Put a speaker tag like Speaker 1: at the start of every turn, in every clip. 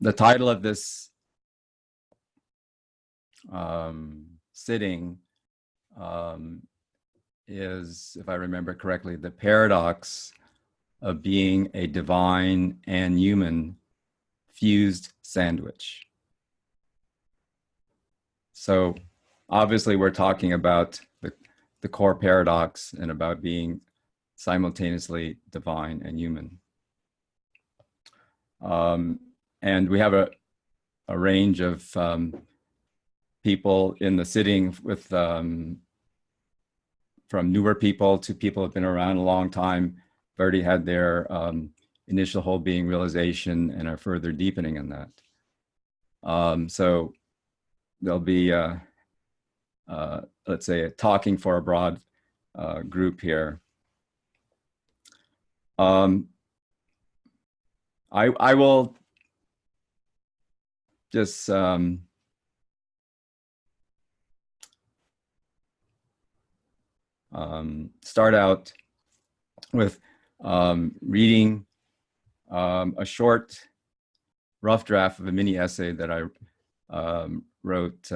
Speaker 1: The title of this sitting is, if I remember correctly, the paradox of being a divine and human fused sandwich. So obviously we're talking about the core paradox and about being simultaneously divine and human. And we have a range of people in the sitting with from newer people to people who have been around a long time, have already had their initial whole being realization and are further deepening in that. So there'll be, let's say, talking for a broad group here. I will just start out with reading a short, rough draft of a mini essay that I wrote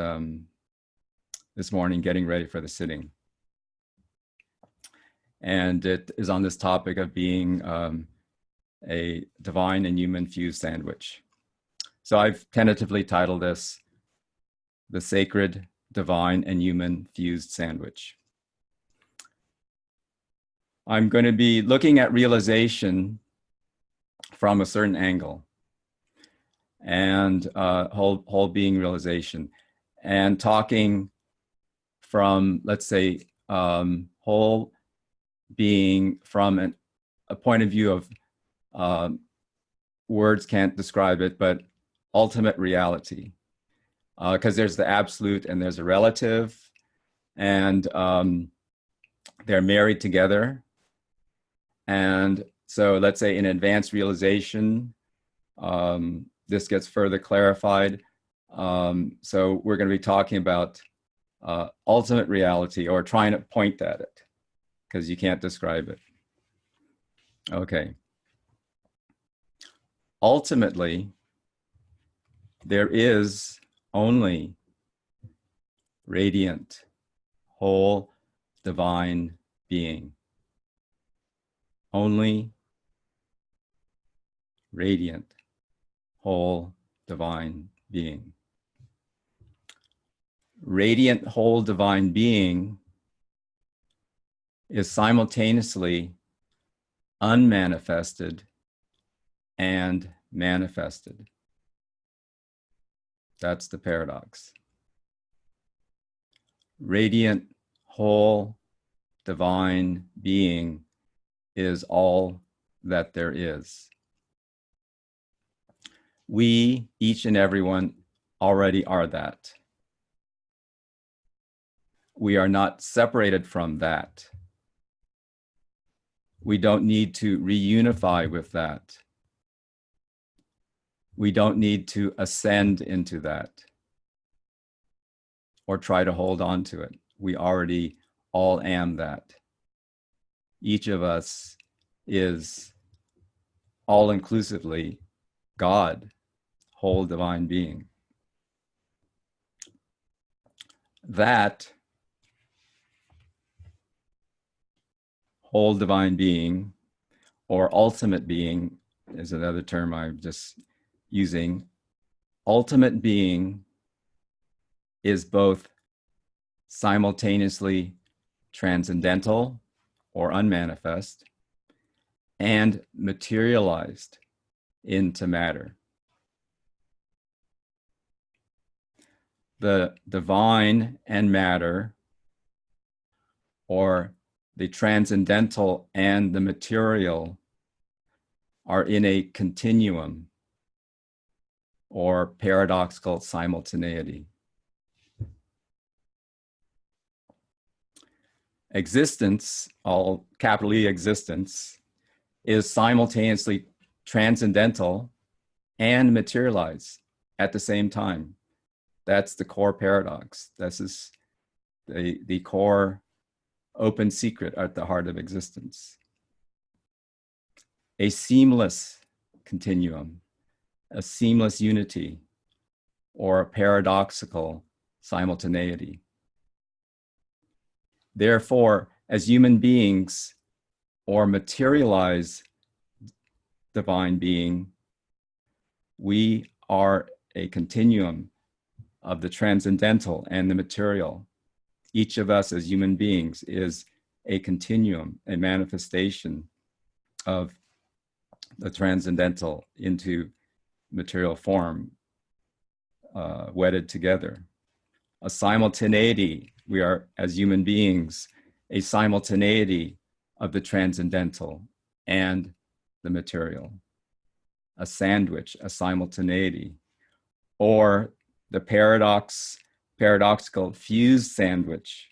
Speaker 1: this morning, getting ready for the sitting. And it is on this topic of being a divine and human fused sandwich. So I've tentatively titled this The Sacred, Divine, and Human Fused Sandwich. I'm going to be looking at realization from a certain angle and whole being realization, and talking from, let's say, whole being from a point of view of words can't describe it, but ultimate reality. Because there's the absolute and there's a relative, and they're married together. And so let's say in advanced realization, this gets further clarified. So we're going to be talking about ultimate reality, or trying to point at it, because you can't describe it. Okay. Ultimately, there is only radiant, whole, divine being. Only radiant, whole, divine being. Radiant, whole, divine being is simultaneously unmanifested and manifested. That's the paradox. Radiant, whole, divine being is all that there is. We, each and everyone, already are that. We are not separated from that. We don't need to reunify with that. We don't need to ascend into that or try to hold on to it. We already all am that. Each of us is all-inclusively God, whole divine being. That whole divine being, or ultimate being, is another term I'm just using. Ultimate being is both simultaneously transcendental or unmanifest and materialized into matter. The divine and matter, or the transcendental and the material, are in a continuum or paradoxical simultaneity. Existence, all capital E existence, is simultaneously transcendental and materialized at the same time. That's the core paradox. This is the core open secret at the heart of existence. A seamless continuum, a seamless unity, or a paradoxical simultaneity. Therefore, as human beings, or materialized divine being, we are a continuum of the transcendental and the material. Each of us as human beings is a continuum, a manifestation of the transcendental into material form, wedded together. A simultaneity, we are as human beings, a simultaneity of the transcendental and the material. A sandwich, a simultaneity, or the paradoxical fused sandwich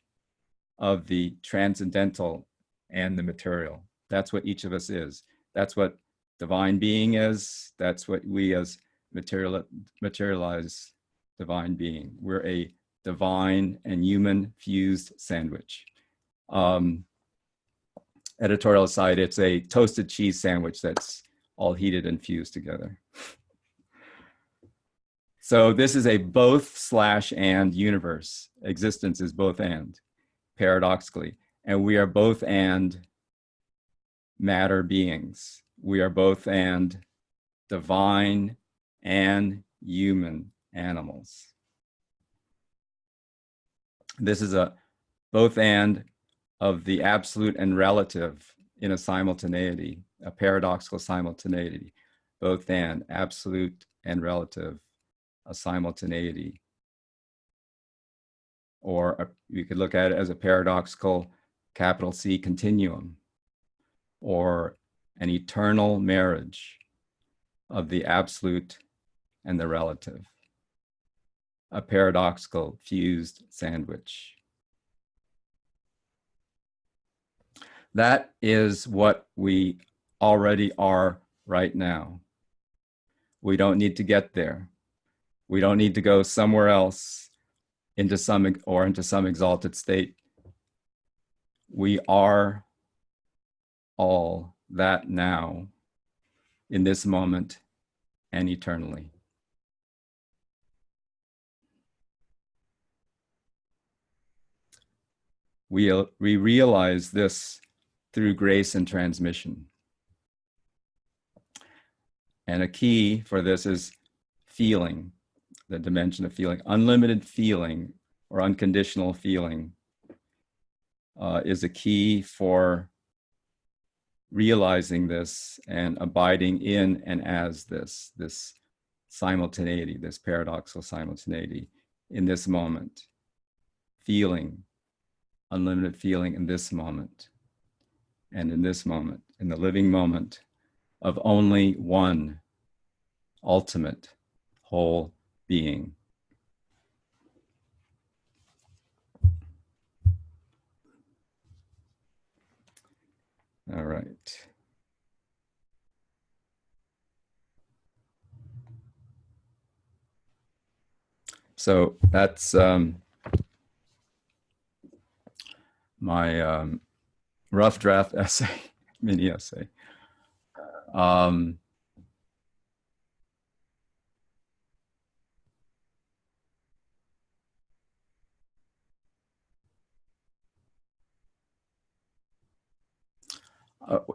Speaker 1: of the transcendental and the material. That's what each of us is. That's what divine being is. That's what we as materialized divine being. We're a divine and human fused sandwich. Editorial aside, it's a toasted cheese sandwich that's all heated and fused together. So this is a both/and universe. Existence is both and, paradoxically. And we are both and matter beings. We are both and divine and human animals. This is a both and of the absolute and relative in a simultaneity, a paradoxical simultaneity. Both and, absolute and relative, a simultaneity. Or you could look at it as a paradoxical capital C continuum, or an eternal marriage of the absolute and the relative, a paradoxical fused sandwich. That is what we already are right now. We don't need to get there. We don't need to go somewhere else into some exalted state. We are all that now, in this moment and eternally. We realize this through grace and transmission. And a key for this is feeling, the dimension of feeling. Unlimited feeling or unconditional feeling is a key for realizing this and abiding in and as this simultaneity, this paradoxical simultaneity in this moment. Feeling, unlimited feeling in this moment. And in this moment, in the living moment of only one ultimate whole being. All right. So that's my rough draft essay, mini essay.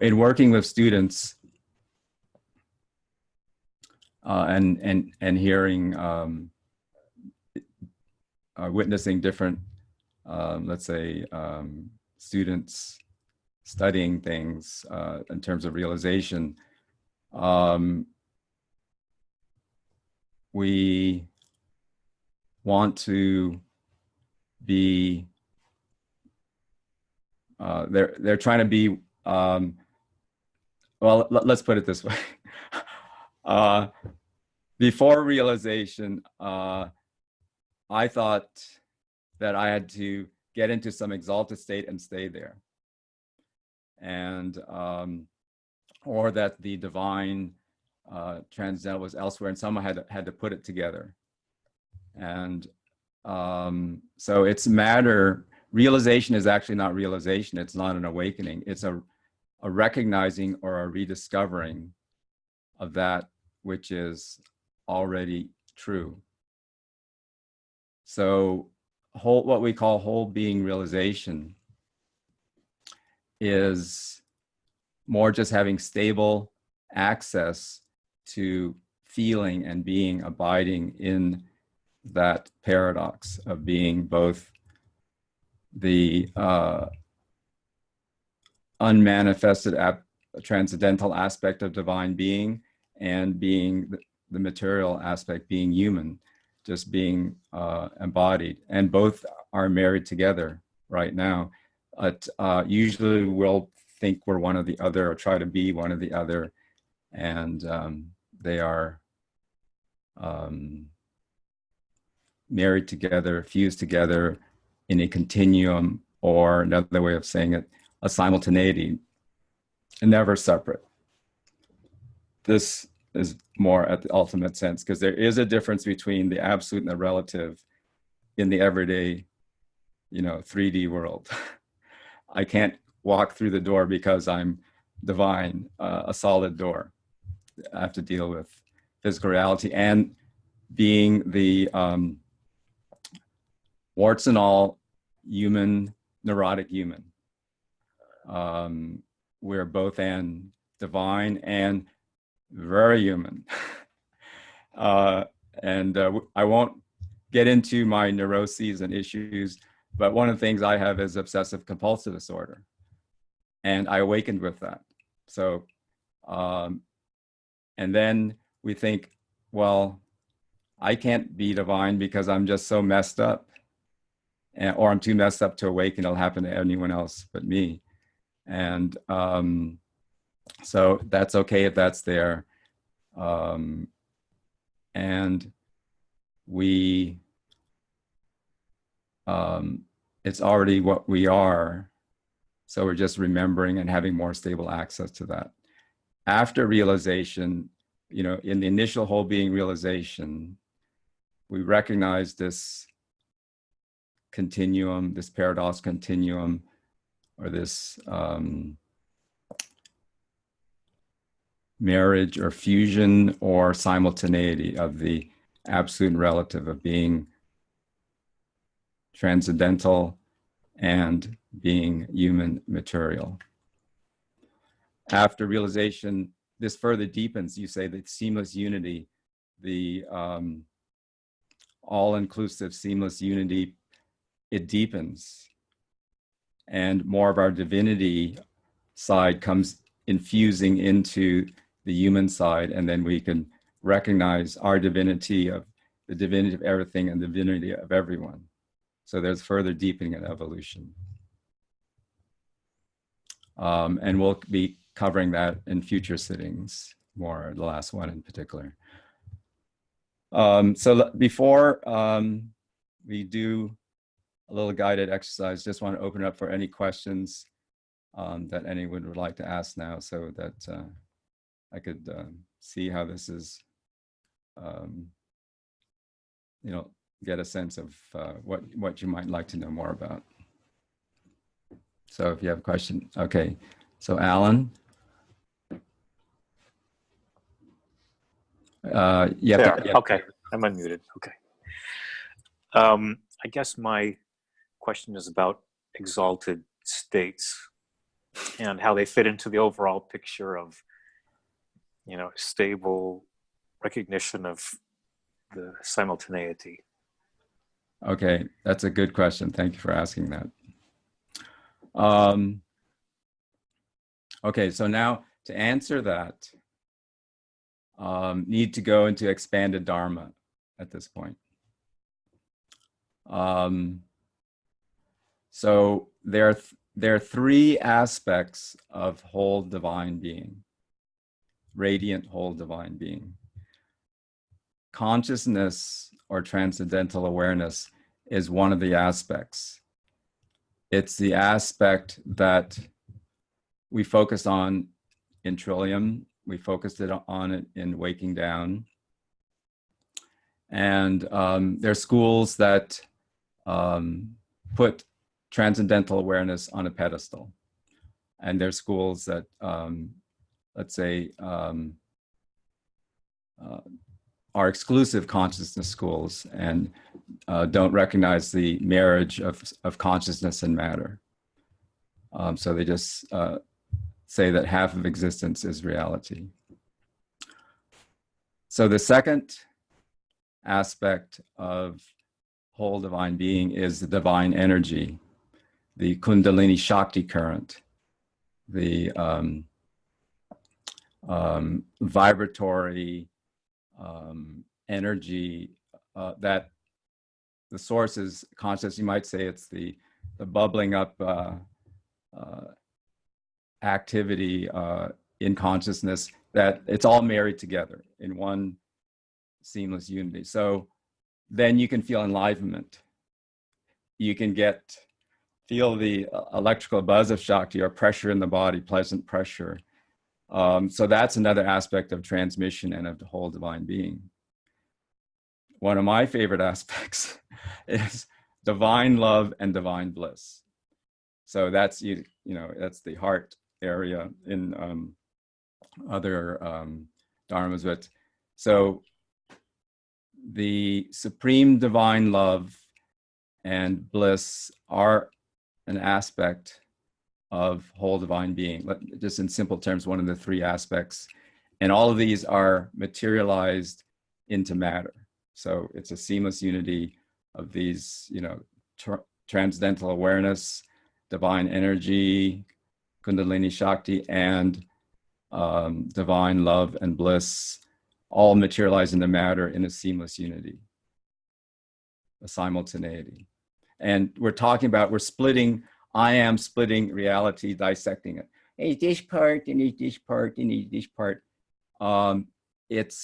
Speaker 1: In working with students and hearing, witnessing different, let's say, students studying things in terms of realization, we want to be, they're trying to be, well, let's put it this way. Before realization, I thought that I had to get into some exalted state and stay there. And, or that the divine transcendental was elsewhere and someone had to put it together. And so it's matter, realization is actually not realization. It's not an awakening. It's a recognizing or a rediscovering of that which is already true. So what we call whole being realization is more just having stable access to feeling and being, abiding in that paradox of being both the unmanifested transcendental aspect of divine being and being the material aspect, being human, just being embodied. And both are married together right now. Usually we'll think we're one or the other, or try to be one or the other, and they are married together, fused together in a continuum, or another way of saying it, a simultaneity, and never separate. This is more at the ultimate sense, because there is a difference between the absolute and the relative in the everyday, 3D world. I can't walk through the door because I'm divine, a solid door. I have to deal with physical reality and being the warts and all human, neurotic human. We're both and divine and very human. I won't get into my neuroses and issues, but one of the things I have is obsessive compulsive disorder. And I awakened with that. So, and then we think, well, I can't be divine because I'm just so messed up, or I'm too messed up to awaken. It'll happen to anyone else but me. And so that's okay if that's there. And we, it's already what we are. So we're just remembering and having more stable access to that. After realization, in the initial whole being realization, we recognize this continuum, this paradox continuum, or this marriage or fusion or simultaneity of the absolute and relative, of being transcendental and being human material. After realization, this further deepens, you say, the seamless unity, the all-inclusive seamless unity, it deepens. And more of our divinity side comes infusing into the human side, and then we can recognize our divinity, of the divinity of everything and the divinity of everyone. So there's further deepening and evolution. And we'll be covering that in future sittings, more, the last one in particular. So before we do a little guided exercise, just want to open it up for any questions that anyone would like to ask now, so that I could see how this is, get a sense of what you might like to know more about. So if you have a question, okay. So Alan,
Speaker 2: okay, I'm unmuted. Okay. I guess my question is about exalted states and how they fit into the overall picture of, stable recognition of the simultaneity.
Speaker 1: Okay, that's a good question. Thank you for asking that. Okay, so now to answer that, need to go into expanded dharma at this point. So there are three aspects of whole divine being, radiant whole divine being. Consciousness or transcendental awareness is one of the aspects. It's the aspect that we focus on in Trillium. We focused on it in Waking Down. And there are schools that put transcendental awareness on a pedestal. And there are schools that, let's say, are exclusive consciousness schools and don't recognize the marriage of consciousness and matter. So they just say that half of existence is reality. So the second aspect of whole divine being is the divine energy, the Kundalini Shakti current, the vibratory energy that the source is conscious. You might say it's the bubbling up activity in consciousness, that it's all married together in one seamless unity. So then you can feel enlivenment. You can feel the electrical buzz of Shakti, or pressure in the body, pleasant pressure. So that's another aspect of transmission and of the whole divine being. One of my favorite aspects is divine love and divine bliss. So that's that's the heart area in other dharmas. But so the supreme divine love and bliss are an aspect of whole divine being. Just in simple terms, one of the three aspects. And all of these are materialized into matter. So it's a seamless unity of these, transcendental awareness, divine energy, Kundalini Shakti, and divine love and bliss, all materialized into matter in a seamless unity, a simultaneity. And we're splitting, I am splitting reality, dissecting it. Hey, this part, and this part, and this part.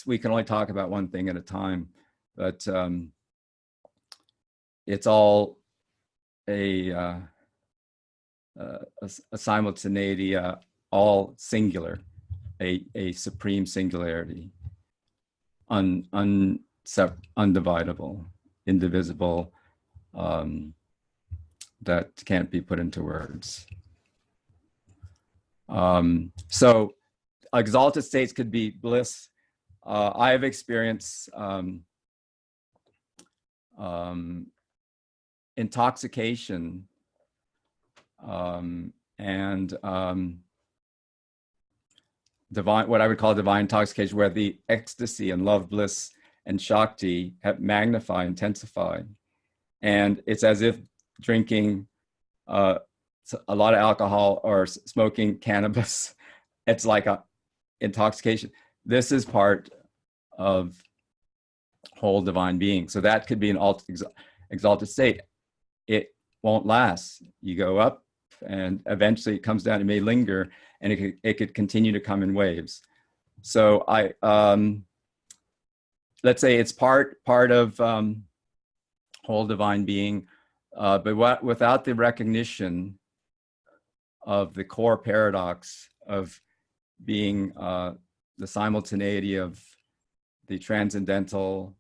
Speaker 1: We can only talk about one thing at a time, but it's all a simultaneity, all singular, a supreme singularity, undividable, indivisible, that can't be put into words. So exalted states could be bliss. I have experienced intoxication and divine, what I would call divine intoxication, where the ecstasy and love, bliss, and Shakti have magnified, intensified. And it's as if drinking a lot of alcohol or smoking cannabis. It's like a intoxication. This is part of whole divine being. So that could be an exalted state. It won't last. You go up and eventually it comes down. It may linger, and it could continue to come in waves. So let's say it's part of whole divine being, but without the recognition of the core paradox of being the simultaneity of the transcendental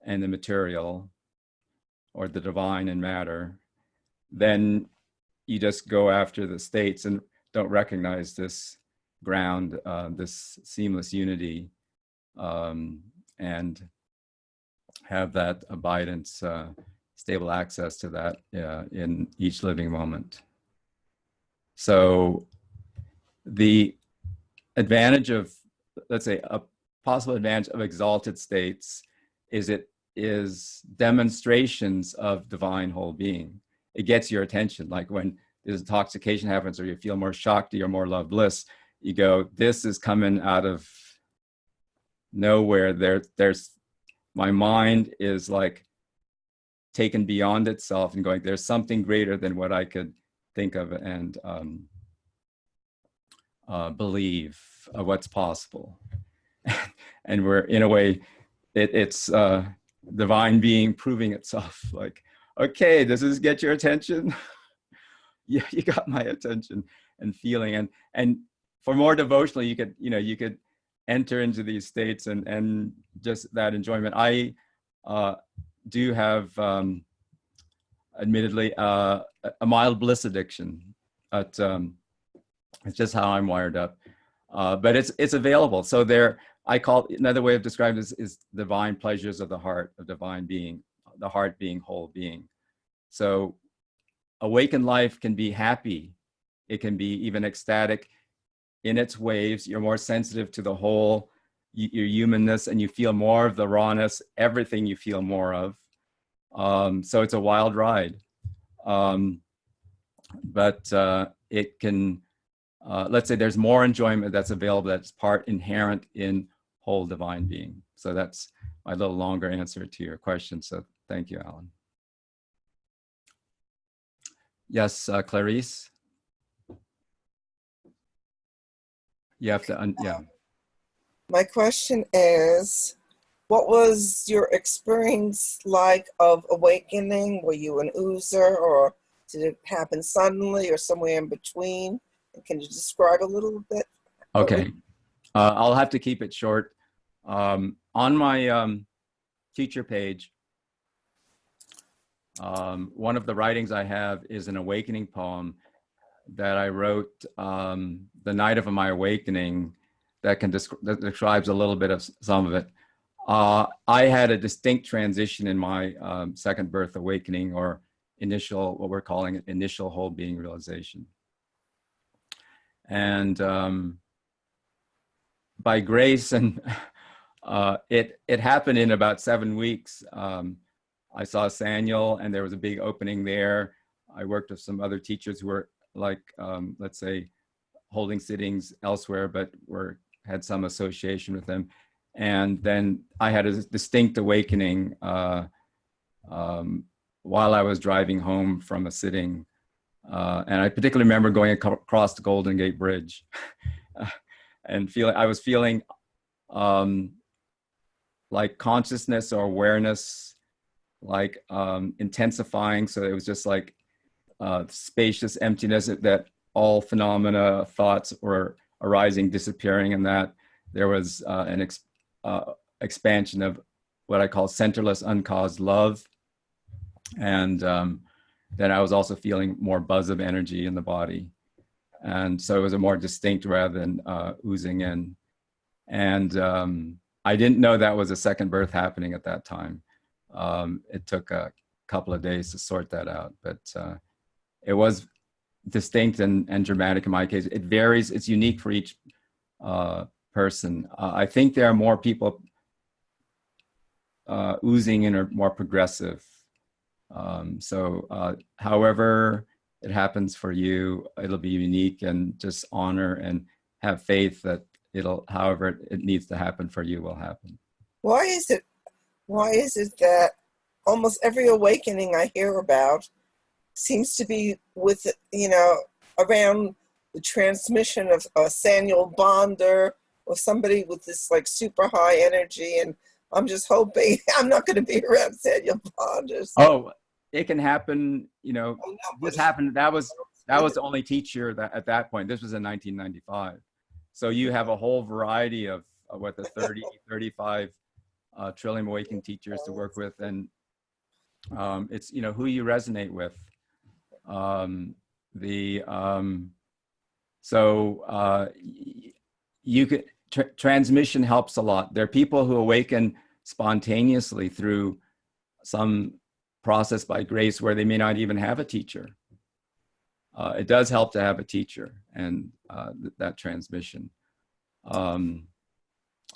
Speaker 1: and the material, or the divine and matter, then you just go after the states and don't recognize this ground, this seamless unity, and have that abidance, stable access to that in each living moment. So the advantage of, let's say, a possible advantage of exalted states is it is demonstrations of divine whole being. It gets your attention. Like when this intoxication happens, or you feel more Shakti or more love, bliss, you go, this is coming out of nowhere. There's my mind is like taken beyond itself and going, there's something greater than what I could think of and believe of what's possible. And we're, in a way, it's divine being proving itself, like, okay, does this get your attention? Yeah, you got my attention, and feeling. And for more devotionally, you could enter into these states and just that enjoyment. I do have, admittedly, a mild bliss addiction. But it's just how I'm wired up. But it's available. So there, I call another way of describing this is divine pleasures of the heart, of divine being, the heart being whole being. So awakened life can be happy. It can be even ecstatic in its waves. You're more sensitive to the whole, your humanness, and you feel more of the rawness, everything you feel more of. So it's a wild ride. But it can, let's say there's more enjoyment that's available that's part inherent in whole divine being. So that's my little longer answer to your question. So thank you, Alan. Yes, Clarice? You have to, yeah.
Speaker 3: My question is, what was your experience like of awakening? Were you an oozer, or did it happen suddenly or somewhere in between? Can you describe a little bit?
Speaker 1: Okay. I'll have to keep it short. On my teacher page, one of the writings I have is an awakening poem that I wrote the night of my awakening that describes a little bit of some of it. I had a distinct transition in my second birth awakening, or initial, what we're calling it, initial whole being realization. And by grace, and it happened in about 7 weeks. I saw Saniel, and there was a big opening there. I worked with some other teachers who were like, let's say, holding sittings elsewhere, but had some association with them. And then I had a distinct awakening while I was driving home from a sitting. And I particularly remember going across the Golden Gate Bridge and I was feeling like consciousness or awareness, like intensifying. So it was just like spacious emptiness, that all phenomena, thoughts were arising, disappearing, and that there was an expansion of what I call centerless, uncaused love. And then I was also feeling more buzz of energy in the body. And so it was a more distinct rather than oozing in. And I didn't know that was a second birth happening at that time. It took a couple of days to sort that out, but it was distinct and dramatic in my case. It varies, it's unique for each person. I think there are more people oozing in or more progressive. However it happens for you, it'll be unique, and just honor and have faith that however it needs to happen for you will happen.
Speaker 3: Why is it that almost every awakening I hear about seems to be with, around the transmission of a Samuel Bonder or somebody with this like super high energy, and I'm just hoping I'm not going to be around Samuel Bonder. So.
Speaker 1: Oh, it can happen. This happened. That was the only teacher that at that point. This was in 1995. So you have a whole variety of what the 30, 35 Trillium Awakening teachers to work with, and it's who you resonate with. You could transmission helps a lot. There are people who awaken spontaneously through some process by grace where they may not even have a teacher. It does help to have a teacher and that transmission.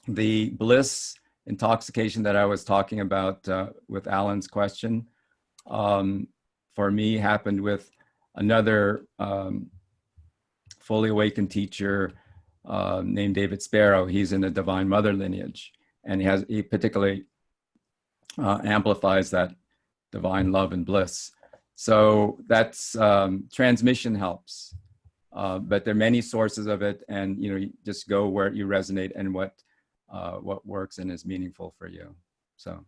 Speaker 1: The bliss intoxication that I was talking about with Alan's question, for me happened with another fully awakened teacher named David Sparrow. He's in the Divine Mother lineage, and he particularly amplifies that divine love and bliss. So that's transmission helps, but there are many sources of it, and you just go where you resonate and what works and is meaningful for you. So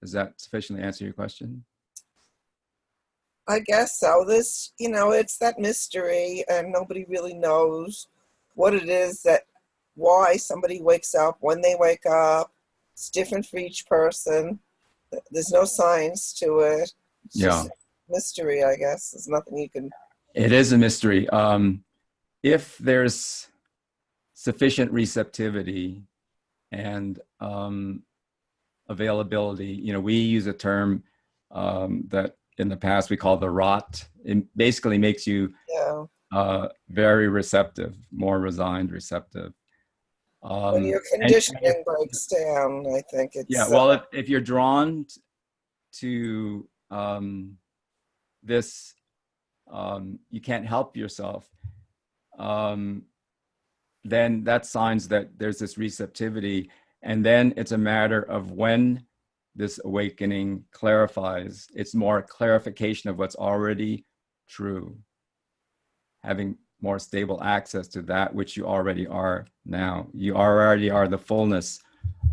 Speaker 1: does that sufficiently answer your question?
Speaker 3: I guess so. This, it's that mystery, and nobody really knows what it is why somebody wakes up, when they wake up. It's different for each person. There's no science to it. It's just a mystery, I guess. There's nothing you can.
Speaker 1: It is a mystery. If there's sufficient receptivity and availability. You know, we use a term that in the past we call the rot. It basically makes you very receptive, more resigned, receptive.
Speaker 3: When your
Speaker 1: And
Speaker 3: conditioning breaks down, I think it's
Speaker 1: yeah. Well, if you're drawn to this, you can't help yourself. Then that's signs that there's this receptivity, and then it's a matter of when this awakening clarifies. It's more clarification of what's already true, having more stable access to that which you already are now. You already are the fullness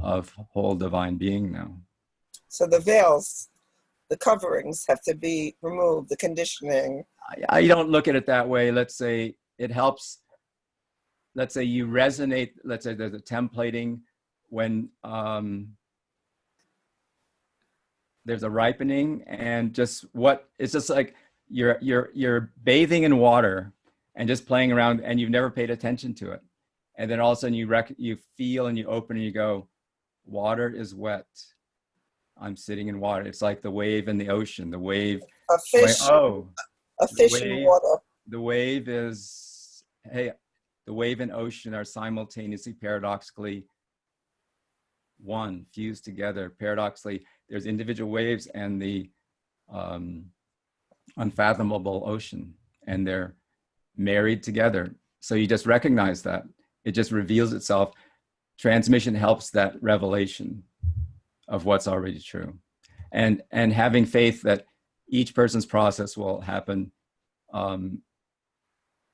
Speaker 1: of whole divine being now.
Speaker 3: so the veils, the coverings have to be removed, the conditioning.
Speaker 1: I don't look at it that way. Let's say it helps. Let's say you resonate. Let's say there's a templating when there's a ripening, and just what it's just like you're bathing in water and just playing around, and you've never paid attention to it, and then all of a sudden you feel and you open and you go, water is wet. I'm sitting in water. It's like the wave in the ocean. The wave.
Speaker 3: A fish.
Speaker 1: Oh,
Speaker 3: a fish in water.
Speaker 1: The wave is, hey, the wave and ocean are simultaneously, paradoxically, one, fused together. Paradoxically, there's individual waves and the unfathomable ocean, and they're married together. So you just recognize that. It just reveals itself. Transmission helps that revelation of what's already true. And having faith that each person's process will happen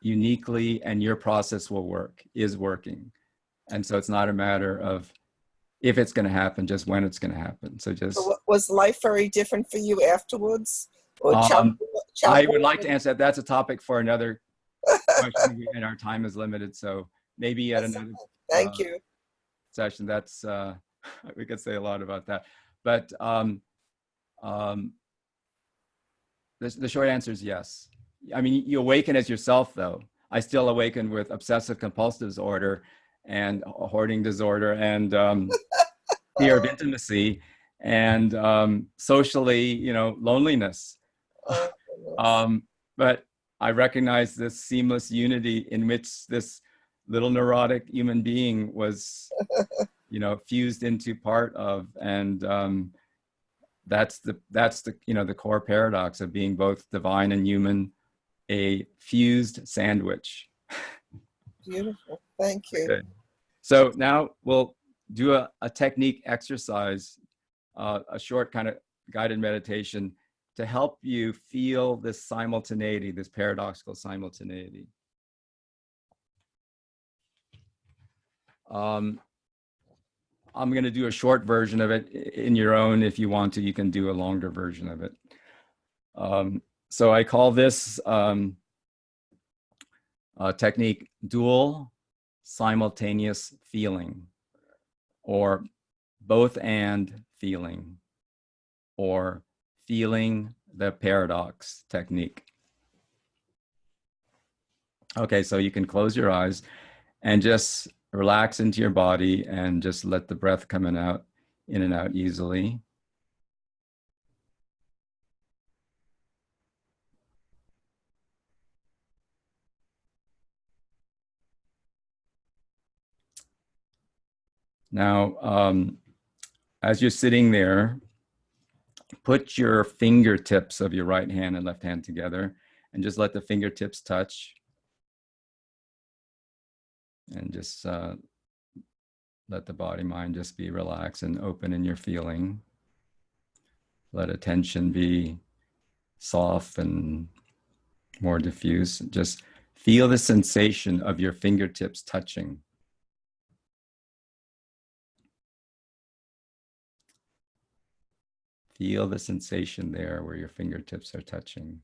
Speaker 1: uniquely, and your process will work, is working. And so it's not a matter of if it's going to happen, just when it's going to happen. So just.
Speaker 3: So was life very different for you afterwards? Or
Speaker 1: I would like to answer that. That's a topic for another question, and our time is limited. So maybe at another
Speaker 3: Thank you.
Speaker 1: session. That's we could say a lot about that. But the short answer is yes. I mean, you awaken as yourself, though. I still awaken with obsessive compulsive disorder and hoarding disorder and fear of intimacy and socially, you know, loneliness. But I recognize this seamless unity in which this little neurotic human being was, you know, fused into part of, and that's the you know, the core paradox of being both divine and human, a fused sandwich.
Speaker 3: Beautiful. Thank you.
Speaker 1: Okay. So now we'll do a technique exercise, a short kind of guided meditation to help you feel this simultaneity, this paradoxical simultaneity. I'm going to do a short version of it in your own. If you want to, you can do a longer version of it. So I call this technique dual simultaneous feeling, or both and feeling, or feeling the paradox technique. Okay, so you can close your eyes and just relax into your body and just let the breath come in and out easily. Now, as you're sitting there, put your fingertips of your right hand and left hand together and just let the fingertips touch. And just let the body mind just be relaxed and open in your feeling. Let attention be soft and more diffuse. Just feel the sensation of your fingertips touching. Feel the sensation there where your fingertips are touching.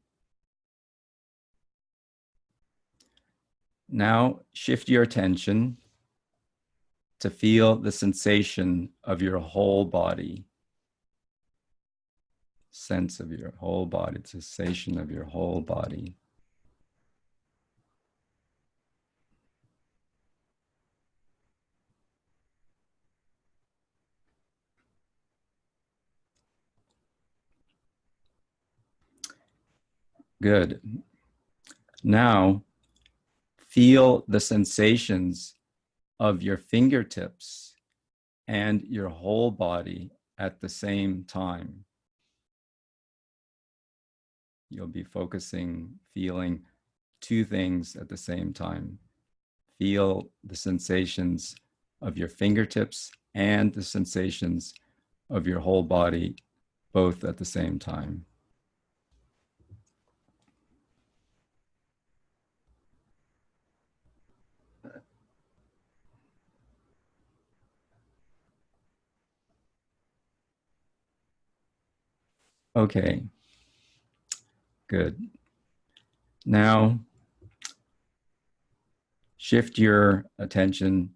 Speaker 1: Now shift your attention to feel the sensation of your whole body. Sense of your whole body, sensation of your whole body. Good. Now, feel the sensations of your fingertips and your whole body at the same time. You'll be focusing, feeling two things at the same time. Feel the sensations of your fingertips and the sensations of your whole body, both at the same time. Okay, good. Now, shift your attention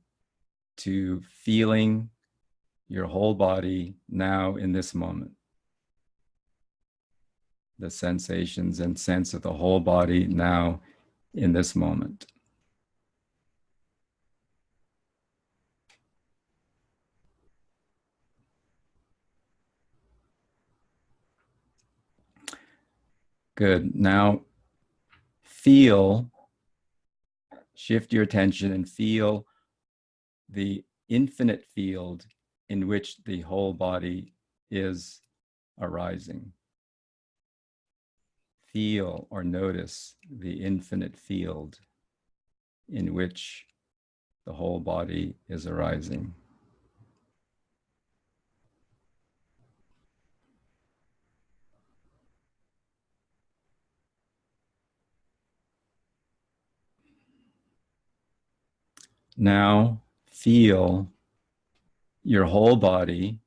Speaker 1: to feeling your whole body now in this moment. The sensations and sense of the whole body now in this moment. Good. Now, shift your attention and feel the infinite field in which the whole body is arising. Feel or notice the infinite field in which the whole body is arising. Now feel your whole body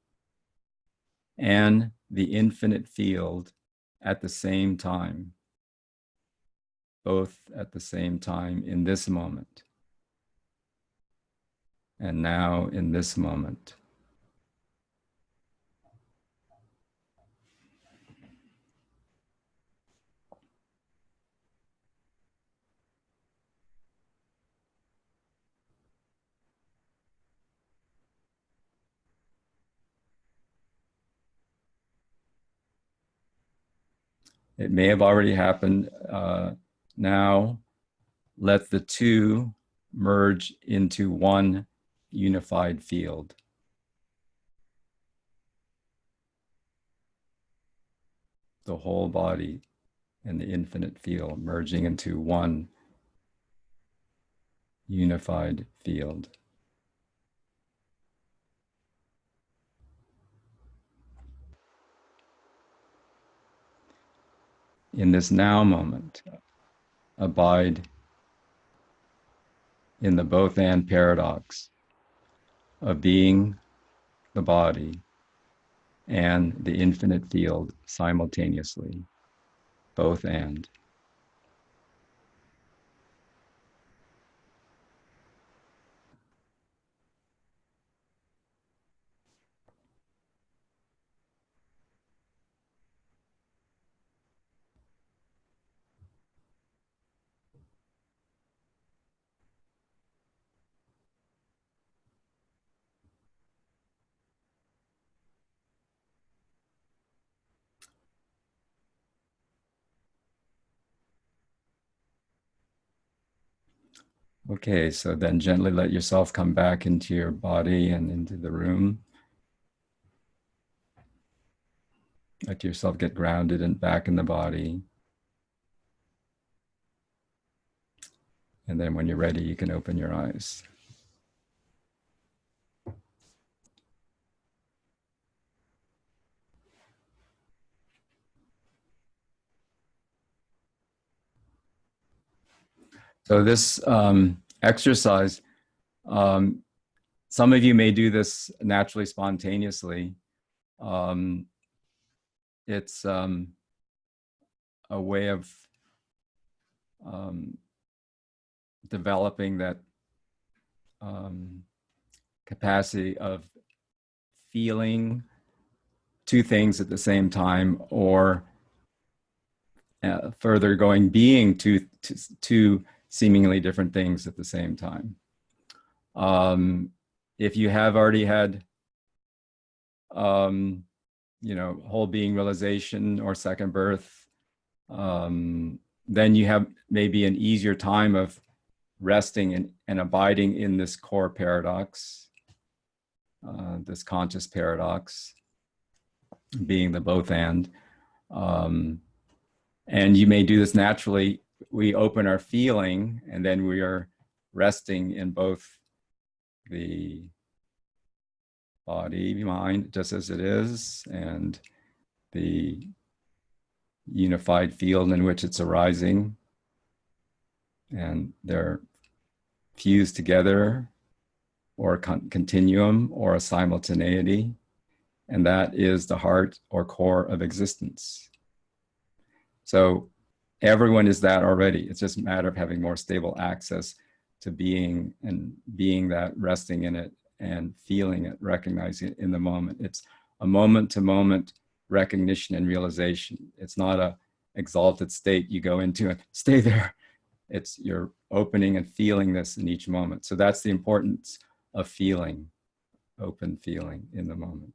Speaker 1: and the infinite field at the same time, both at the same time in this moment. And now in this moment. It may have already happened. Now, let the two merge into one unified field. The whole body and the infinite field merging into one unified field. In this now moment, abide in the both and paradox of being the body and the infinite field simultaneously, both and. Okay, so then gently let yourself come back into your body and into the room. Let yourself get grounded and back in the body. And then when you're ready, you can open your eyes. So this exercise, some of you may do this naturally, spontaneously. It's a way of developing that capacity of feeling two things at the same time, or further going, being two seemingly different things at the same time. If you have already had, whole being realization or second birth, then you have maybe an easier time of resting and abiding in this core paradox, this conscious paradox, being the both and. And you may do this naturally. We open our feeling, and then we are resting in both the body, mind, just as it is, and the unified field in which it's arising. And they're fused together, or a continuum, or a simultaneity. And that is the heart or core of existence. So everyone is that already. It's just a matter of having more stable access to being, and being that, resting in it and feeling it, recognizing it in the moment. It's a moment to moment recognition and realization. It's not a exalted state you go into and stay there. It's you're opening and feeling this in each moment. So that's the importance of feeling, open feeling in the moment.